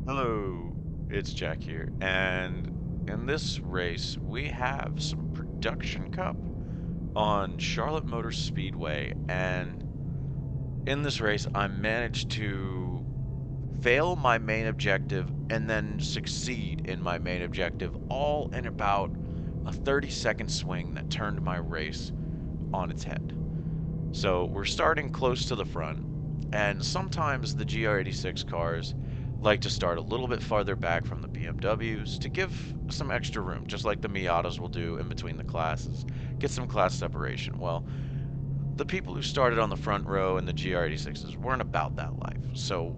Hello, it's Jack here, and in this race we have some production cup on Charlotte Motor Speedway, and in this race I managed to fail my main objective and then succeed in my main objective, all in about a 30-second swing that turned my race on its head. So we're starting close to the front, and sometimes the GR86 cars like to start a little bit farther back from the BMWs to give some extra room, just like the Miatas will do in between the classes, get some class separation. Well, the people who started on the front row in the GR86s weren't about that life, so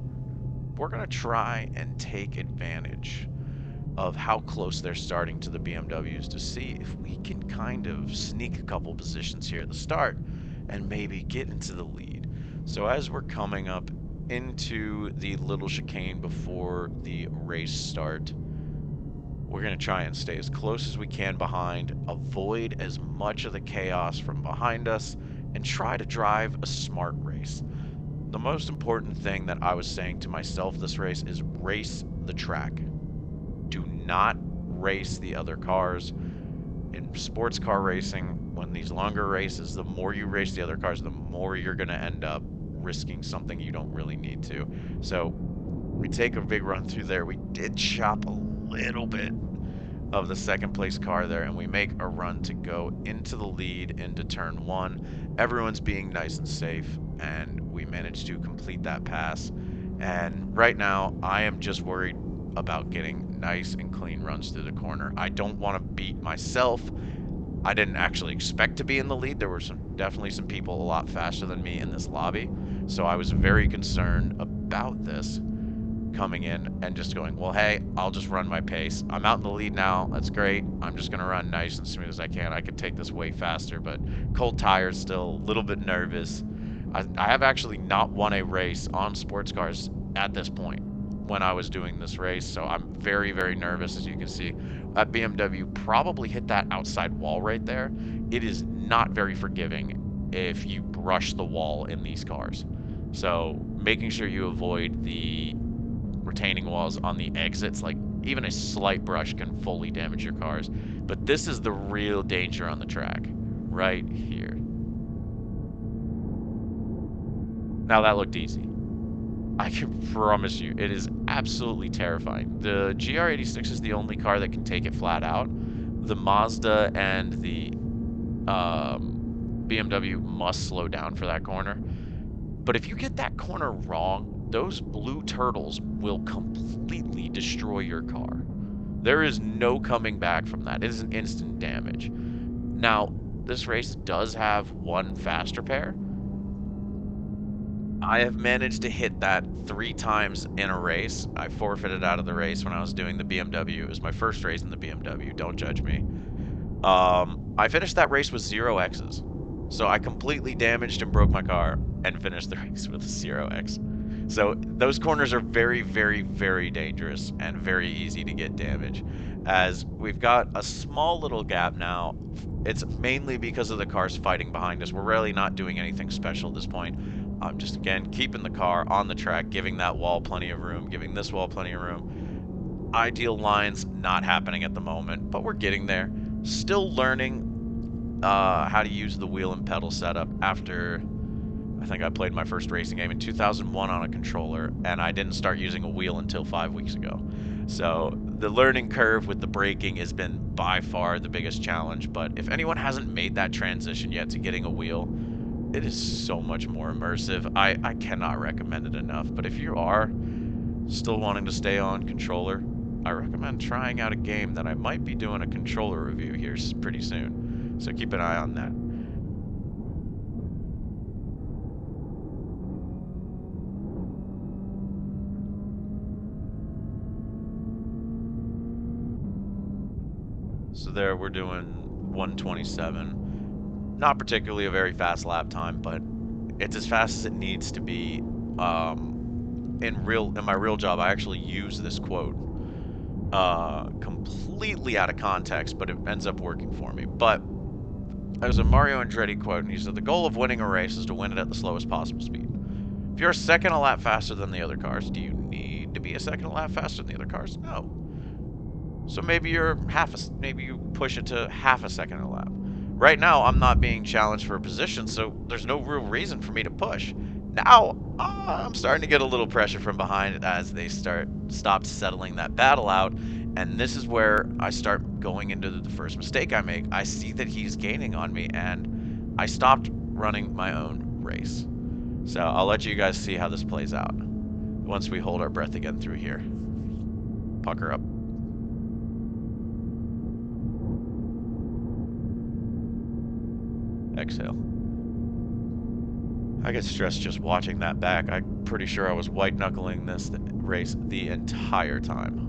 we're going to try and take advantage of how close they're starting to the BMWs to see if we can kind of sneak a couple positions here at the start and maybe get into the lead. So as we're coming up into the little chicane before the race start, we're going to try and stay as close as we can behind, avoid as much of the chaos from behind us, and try to drive a smart race. The most important thing that I was saying to myself this race is race the track. Do not race the other cars. In sports car racing, when these longer races, the more you race the other cars, the more you're going to end up risking something you don't really need to. So we take a big run through there. We did chop a little bit of the second place car there, and we make a run to go into the lead into turn one. Everyone's being nice and safe, and we managed to complete that pass. And right now, I am just worried about getting nice and clean runs through the corner. I don't want to beat myself. I didn't actually expect to be in the lead. There were definitely some people a lot faster than me in this lobby, so I was very concerned about this coming in and just going, well, hey, I'll just run my pace. I'm out in the lead now. That's great. I'm just going to run nice and smooth as I can. I could take this way faster, but cold tires, still a little bit nervous. I have actually not won a race on sports cars at this point when I was doing this race, so I'm very, very nervous. As you can see, that BMW probably hit that outside wall right there. It is not very forgiving if you brush the wall in these cars. So making sure you avoid the retaining walls on the exits, like even a slight brush can fully damage your cars. But this is the real danger on the track, right here. Now that looked easy. I can promise you, it is absolutely terrifying. The GR86 is the only car that can take it flat out. The Mazda and the BMW must slow down for that corner. But if you get that corner wrong, those blue turtles will completely destroy your car. There is no coming back from that. It is an instant damage. Now, this race does have one faster pair. I have managed to hit that 3 times in a race. I forfeited out of the race when I was doing the BMW. It was my first race in the BMW. Don't judge me. I finished that race with 0 X's. So I completely damaged and broke my car and finished the race with a 0x. So those corners are very, very, very dangerous and very easy to get damage. As we've got a small little gap now, it's mainly because of the cars fighting behind us. We're really not doing anything special at this point. I'm just, again, keeping the car on the track, giving that wall plenty of room, giving this wall plenty of room. Ideal lines not happening at the moment, but we're getting there. Still learning how to use the wheel and pedal setup after I think I played my first racing game in 2001 on a controller, and I didn't start using a wheel until 5 weeks ago. So the learning curve with the braking has been by far the biggest challenge, but if anyone hasn't made that transition yet to getting a wheel, it is so much more immersive. I cannot recommend it enough, but if you are still wanting to stay on controller, I recommend trying out a game that I might be doing a controller review here pretty soon. So keep an eye on that. So there we're doing 127. Not particularly a very fast lap time, but it's as fast as it needs to be. In my real job, I actually use this quote completely out of context, but it ends up working for me. But there's a Mario Andretti quote, and he said, "The goal of winning a race is to win it at the slowest possible speed. If you're a second a lap faster than the other cars, do you need to be a second a lap faster than the other cars? No. So maybe maybe you push it to half a second a lap. Right now, I'm not being challenged for a position, so there's no real reason for me to push. Now, I'm starting to get a little pressure from behind as they stopped settling that battle out, and this is where I start going into the first mistake I make. I see that he's gaining on me, and I stopped running my own race. So I'll let you guys see how this plays out once we hold our breath again through here. Pucker up. Exhale. I get stressed just watching that back. I'm pretty sure I was white knuckling this race the entire time.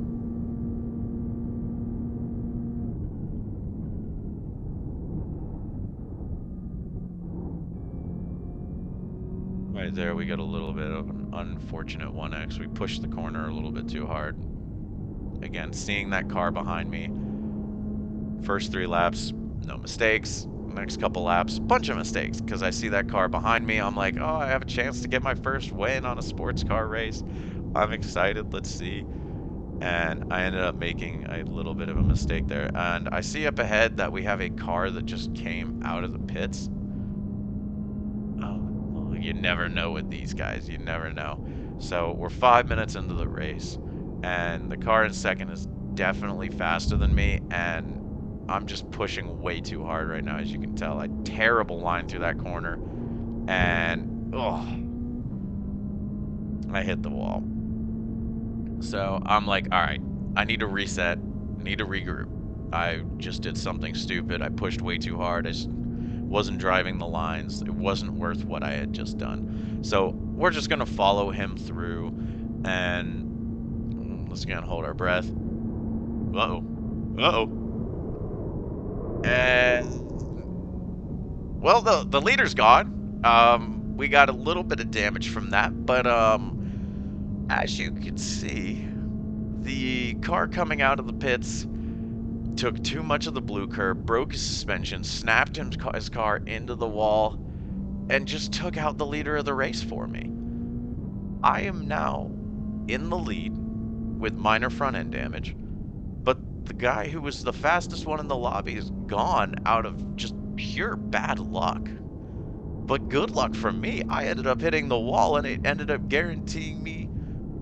Right there, we get a little bit of an unfortunate 1X. We pushed the corner a little bit too hard. Again, seeing that car behind me. First 3 laps, no mistakes. Next couple laps, bunch of mistakes, because I see that car behind me. I'm like, oh, I have a chance to get my first win on a sports car race. I'm excited. Let's see. And I ended up making a little bit of a mistake there. And I see up ahead that we have a car that just came out of the pits. Oh, well, you never know with these guys. You never know. So we're 5 minutes into the race, and the car in second is definitely faster than me, and I'm just pushing way too hard right now, as you can tell. A terrible line through that corner, and I hit the wall. So I'm like, all right, I need to reset, need to regroup. I just did something stupid. I pushed way too hard. I just wasn't driving the lines. It wasn't worth what I had just done. So we're just going to follow him through, and let's again hold our breath. Uh-oh. Uh-oh. And, well, the leader's gone. We got a little bit of damage from that, but as you can see, the car coming out of the pits took too much of the blue curb, broke his suspension, snapped his car into the wall, and just took out the leader of the race for me. I am now in the lead with minor front end damage, but the guy who was the fastest one in the lobby is gone out of just pure bad luck. But good luck from me. I ended up hitting the wall, and it ended up guaranteeing me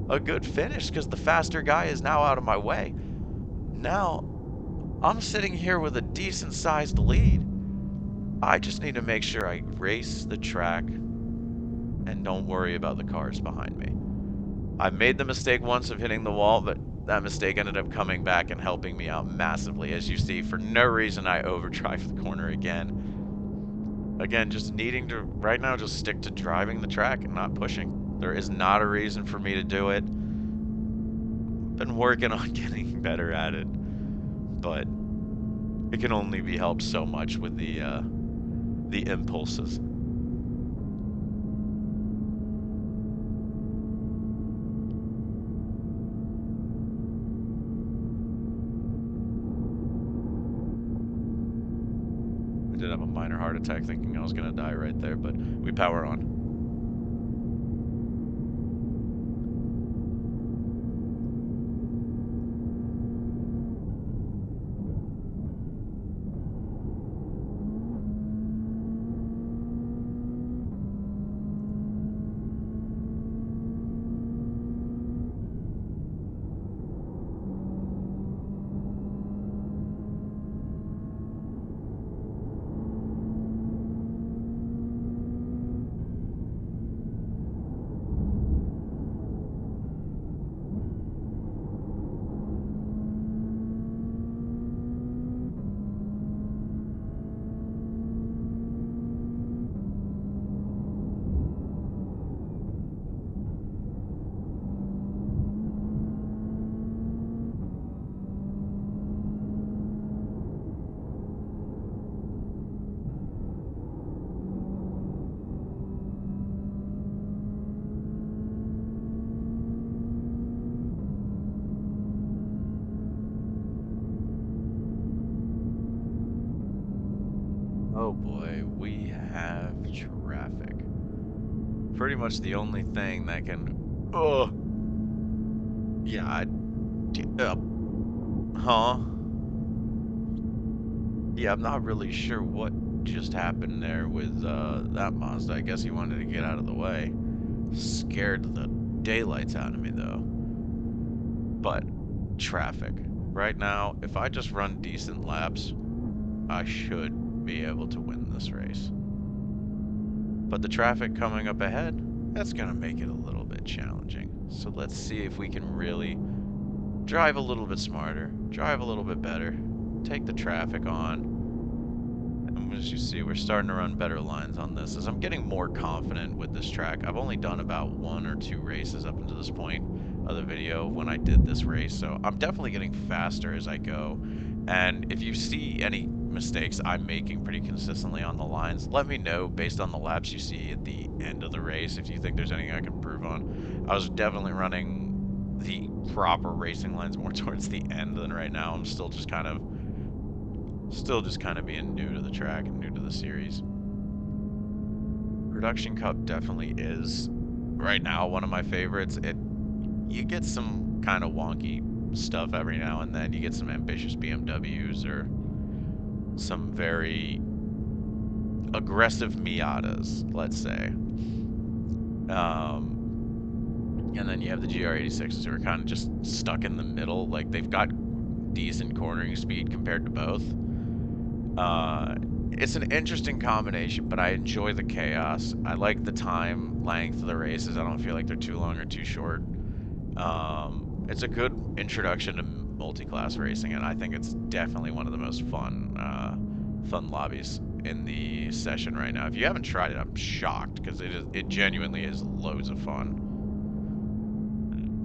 a good finish because the faster guy is now out of my way. Now, I'm sitting here with a decent-sized lead. I just need to make sure I race the track and don't worry about the cars behind me. I made the mistake once of hitting the wall, but that mistake ended up coming back and helping me out massively. As you see, for no reason, I overdrive the corner again. Again, just needing to, right now, just stick to driving the track and not pushing. There is not a reason for me to do it. Been working on getting better at it, but it can only be helped so much with the impulses. I did have a minor heart attack thinking I was gonna die right there, but we power on. Oh boy, we have traffic. Pretty much the only thing that can Yeah, huh? Yeah, I'm not really sure what just happened there with that Mazda. I guess he wanted to get out of the way. Scared the daylights out of me though. But traffic. Right now, if I just run decent laps, I should be able to win this race. But the traffic coming up ahead, that's going to make it a little bit challenging. So let's see if we can really drive a little bit smarter, drive a little bit better, take the traffic on. And as you see, we're starting to run better lines on this as I'm getting more confident with this track. I've only done about 1 or 2 races up until this point of the video when I did this race, so I'm definitely getting faster as I go. And if you see any mistakes I'm making pretty consistently on the lines, let me know based on the laps you see at the end of the race if you think there's anything I can improve on. I was definitely running the proper racing lines more towards the end than right now. I'm still just kind of being new to the track and new to the series. Production Cup definitely is right now one of my favorites. You get some kind of wonky stuff every now and then. You get some ambitious BMWs or some very aggressive Miatas, let's say. And then you have the GR86s who are kind of just stuck in the middle. Like, they've got decent cornering speed compared to both. It's an interesting combination, but I enjoy the chaos. I like the time length of the races. I don't feel like they're too long or too short. It's a good introduction to multi-class racing, and I think it's definitely one of the most fun lobbies in the session right now. If you haven't tried it, I'm shocked because it genuinely is loads of fun.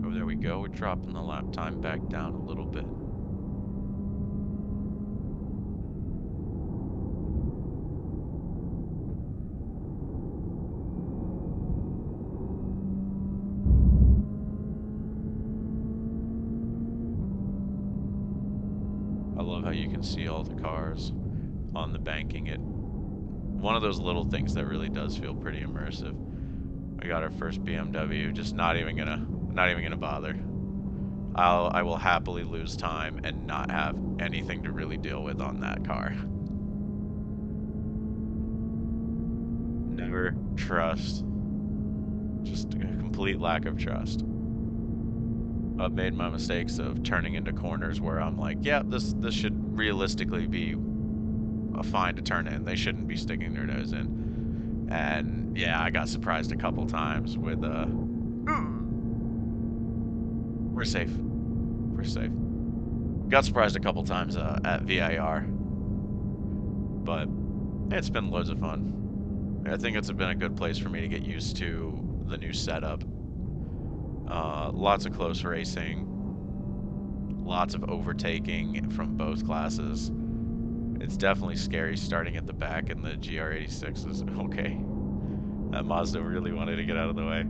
Oh, there we go. We're dropping the lap time back down a little bit. I love how you can see all the cars on the banking. One of those little things that really does feel pretty immersive. We got our first BMW, just not even gonna bother. I will happily lose time and not have anything to really deal with on that car. Never trust. Just a complete lack of trust. I've made my mistakes of turning into corners where I'm like, yeah, this should realistically be a fine to turn in. They shouldn't be sticking their nose in. And yeah, I got surprised a couple times with we're safe. We're safe. Got surprised a couple times at VIR, but it's been loads of fun. I think it's been a good place for me to get used to the new setup. Lots of close racing, lots of overtaking from both classes. It's definitely scary starting at the back in the GR86s. Okay, that Mazda really wanted to get out of the way.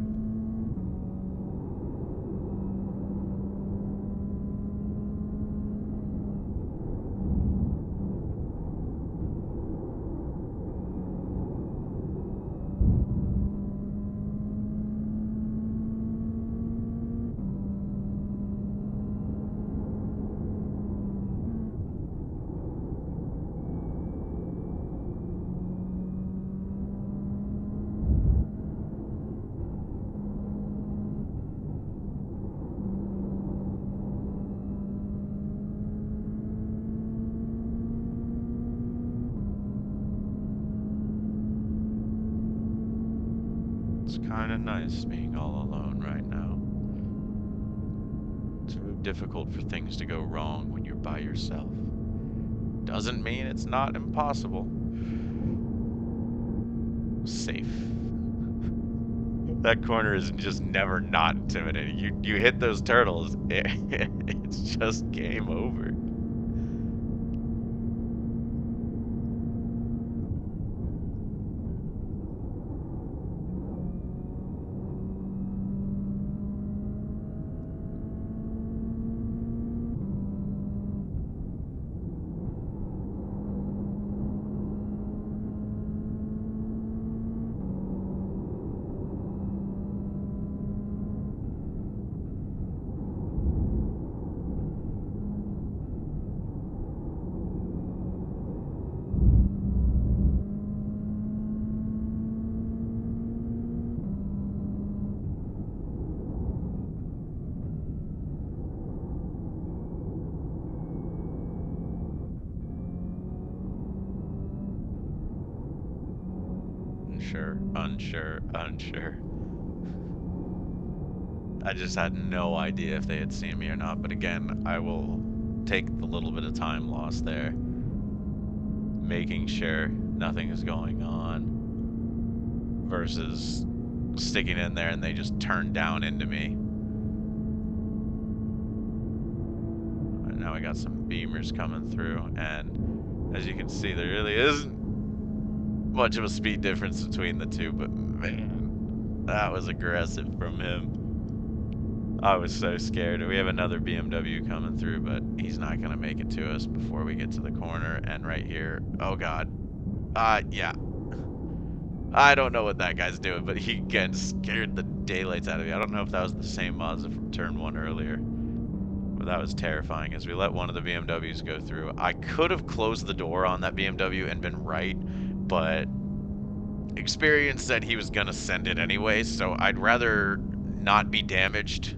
It's kind of nice being all alone right now. It's very difficult for things to go wrong when you're by yourself. Doesn't mean it's not impossible. Safe. That corner is just never not intimidating. You hit those turtles, it's just game over. unsure, unsure, unsure. I just had no idea if they had seen me or not, but again, I will take the little bit of time lost there, making sure nothing is going on, versus sticking in there and they just turn down into me. Right, now I got some beamers coming through, and as you can see, there really isn't much of a speed difference between the two, but man, that was aggressive from him. I was so scared. We have another BMW coming through, but he's not going to make it to us before we get to the corner. And right here, oh God. Yeah. I don't know what that guy's doing, but he again scared the daylights out of me. I don't know if that was the same Mazda from turn 1 earlier, but that was terrifying as we let one of the BMWs go through. I could have closed the door on that BMW and been right, but experience said he was going to send it anyway, so I'd rather not be damaged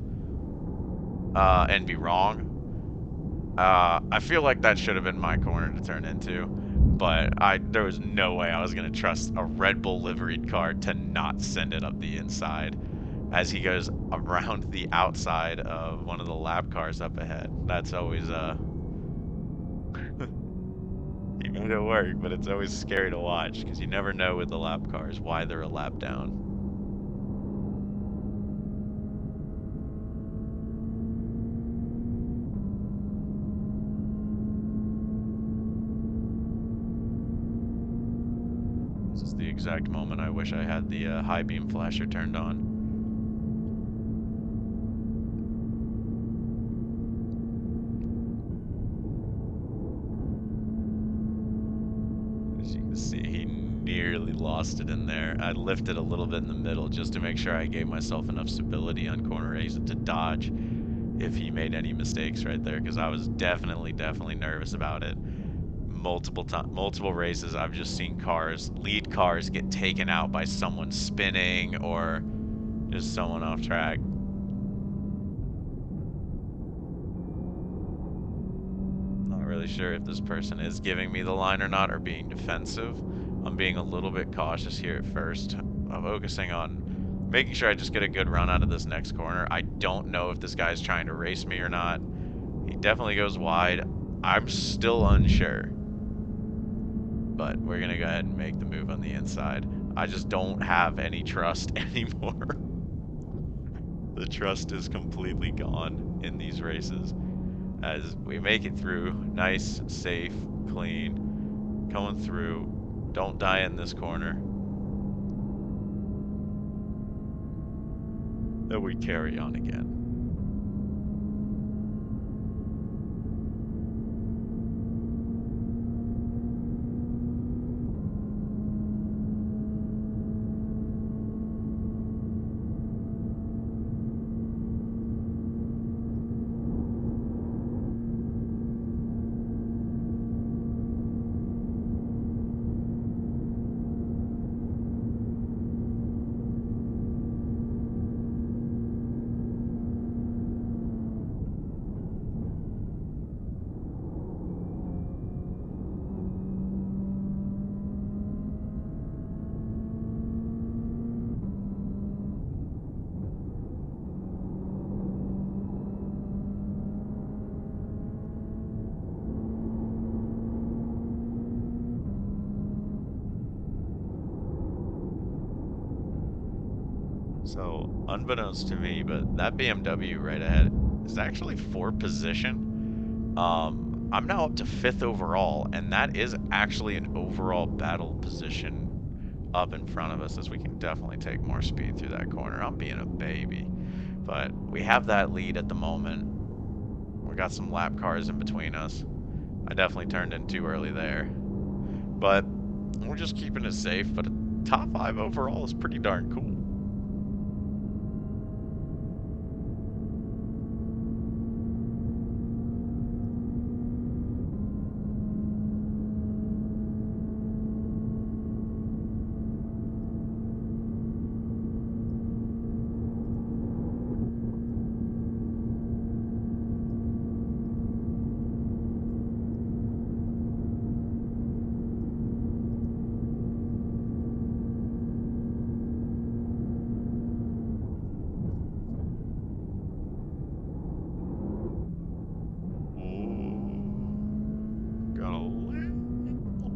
and be wrong. I feel like that should have been my corner to turn into, but there was no way I was going to trust a Red Bull liveried car to not send it up the inside as he goes around the outside of one of the lap cars up ahead. That's always, he made it work, but it's always scary to watch because you never know with the lap cars why they're a lap down. This is the exact moment I wish I had the high beam flasher turned on. As you can see, he nearly lost it in there. I lifted a little bit in the middle just to make sure I gave myself enough stability on corner exit to dodge if he made any mistakes right there, because I was definitely nervous about it. Multiple races, I've just seen lead cars get taken out by someone spinning or just someone off track. Not really sure if this person is giving me the line or not, or being defensive. I'm being a little bit cautious here at first. I'm focusing on making sure I just get a good run out of this next corner. I don't know if this guy's trying to race me or not. He definitely goes wide. I'm still unsure, but we're gonna go ahead and make the move on the inside. I just don't have any trust anymore. The trust is completely gone in these races as we make it through. Nice, safe, clean, coming through. Don't die in this corner. Then we carry on again. So, unbeknownst to me, but that BMW right ahead is actually 4th position. I'm now up to 5th overall, and that is actually an overall battle position up in front of us, as we can definitely take more speed through that corner. I'm being a baby, but we have that lead at the moment. We got some lap cars in between us. I definitely turned in too early there, but we're just keeping it safe. But a top 5 overall is pretty darn cool.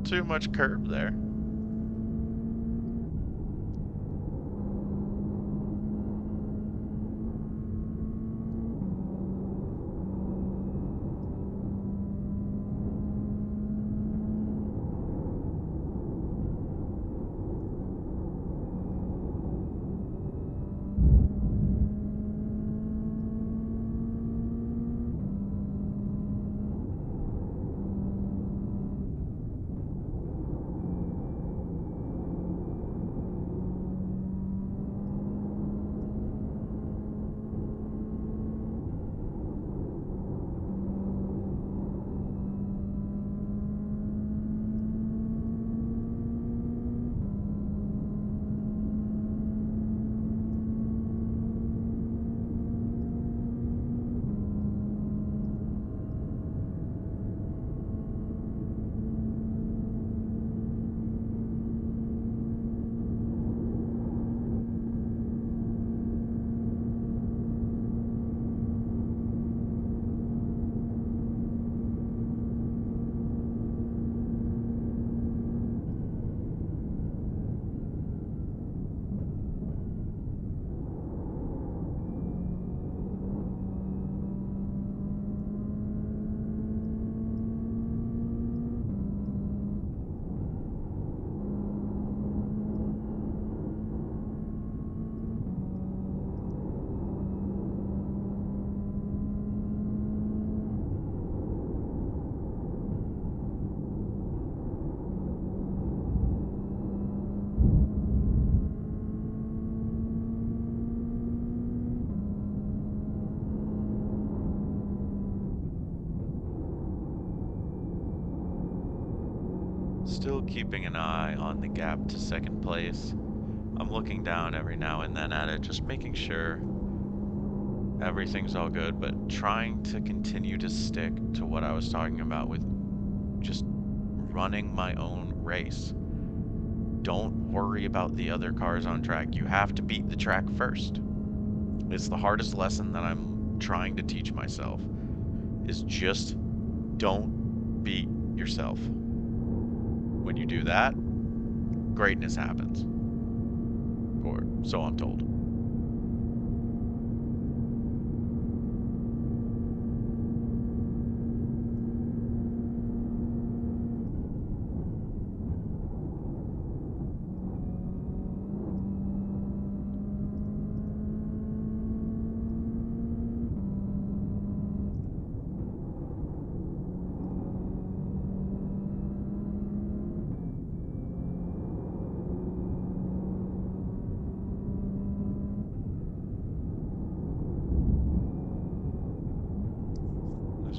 too much curb there. Still keeping an eye on the gap to second place. I'm looking down every now and then at it, just making sure everything's all good, but trying to continue to stick to what I was talking about with just running my own race. Don't worry about the other cars on track. You have to beat the track first. It's the hardest lesson that I'm trying to teach myself, is just don't beat yourself. When you do that, greatness happens. Or so I'm told.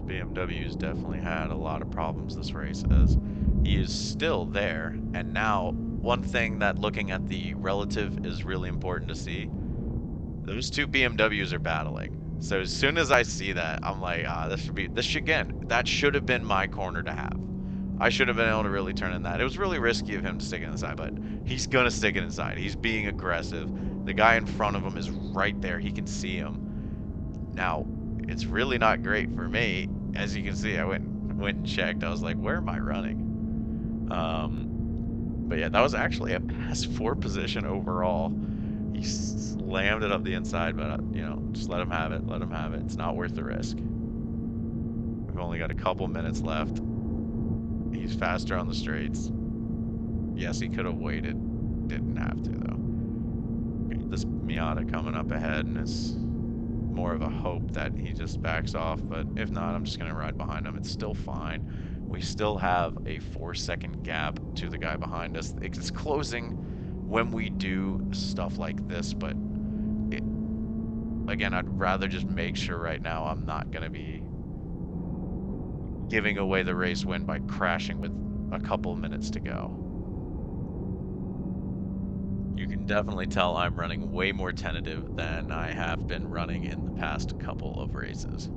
BMW's definitely had a lot of problems this race, as he is still there. And now, one thing that looking at the relative is really important to see, those two BMWs are battling. So as soon as I see that, I'm like, that should have been my corner to have. I should have been able to really turn in that. It was really risky of him to stick it inside, but he's gonna stick it inside. He's being aggressive. The guy in front of him is right there. He can see him. Now, it's really not great for me. As you can see, I went and checked. I was like, where am I running? But yeah, that was actually a pass-4 position overall. He slammed it up the inside, but you know, just let him have it. Let him have it. It's not worth the risk. We've only got a couple minutes left. He's faster on the straights. Yes, he could have waited. Didn't have to, though. This Miata coming up ahead, and it's more of a hope that he just backs off, but if not, I'm just going to ride behind him. It's still fine. We still have a 4-second gap to the guy behind us. It's closing when we do stuff like this, but again, I'd rather just make sure right now I'm not going to be giving away the race win by crashing with a couple minutes to go. You can definitely tell I'm running way more tentative than I have been running in the past couple of races.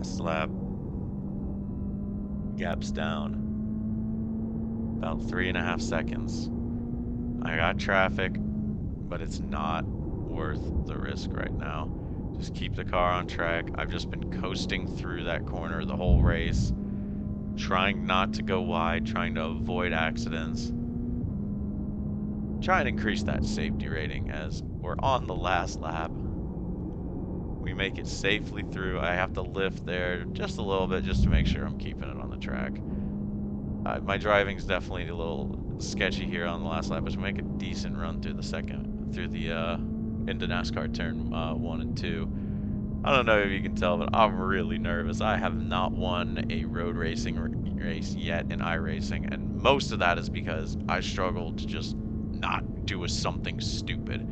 Last lap. Gaps down. About 3.5 seconds. I got traffic, but it's not worth the risk right now. Just keep the car on track. I've just been coasting through that corner the whole race, trying not to go wide, trying to avoid accidents. Try and increase that safety rating as we're on the last lap. We make it safely through. I have to lift there just a little bit just to make sure I'm keeping it on the track. My driving's definitely a little sketchy here on the last lap, but to make a decent run through the into NASCAR turn 1 and 2. I don't know if you can tell, but I'm really nervous. I have not won a road racing race yet in iRacing, and most of that is because I struggle to just not do something stupid.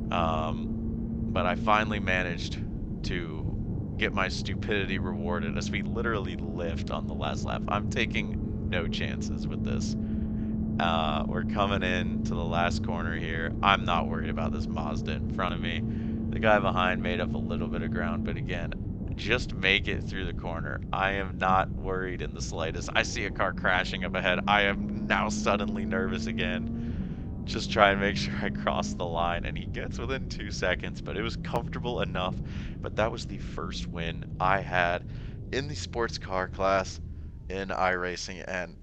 But I finally managed to get my stupidity rewarded as we literally lift on the last lap. I'm taking no chances with this. We're coming in to the last corner here. I'm not worried about this Mazda in front of me. The guy behind made up a little bit of ground, but again, just make it through the corner. I am not worried in the slightest. I see a car crashing up ahead. I am now suddenly nervous again. Just try and make sure I cross the line, and he gets within 2 seconds, but it was comfortable enough. But that was the first win I had in the sports car class in iRacing, and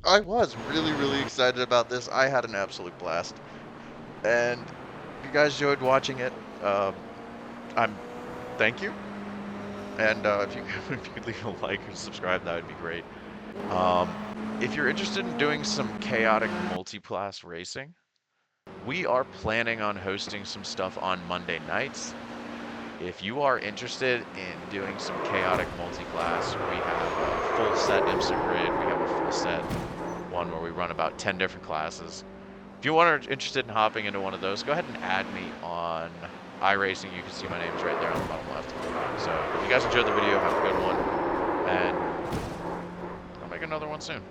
I was really excited about this. I had an absolute blast, and if you guys enjoyed watching it, thank you. And if you if you could leave a like or subscribe, that would be great. If you're interested in doing some chaotic multi-class racing, we are planning on hosting some stuff on Monday nights. If you are interested in doing some chaotic multi-class, we have a full set IMSA grid. We have a full set one where we run about 10 different classes. If you are interested in hopping into one of those, go ahead and add me on iRacing. You can see my name's right there on the bottom left. So if you guys enjoyed the video, have a good one, and I'll make another one soon.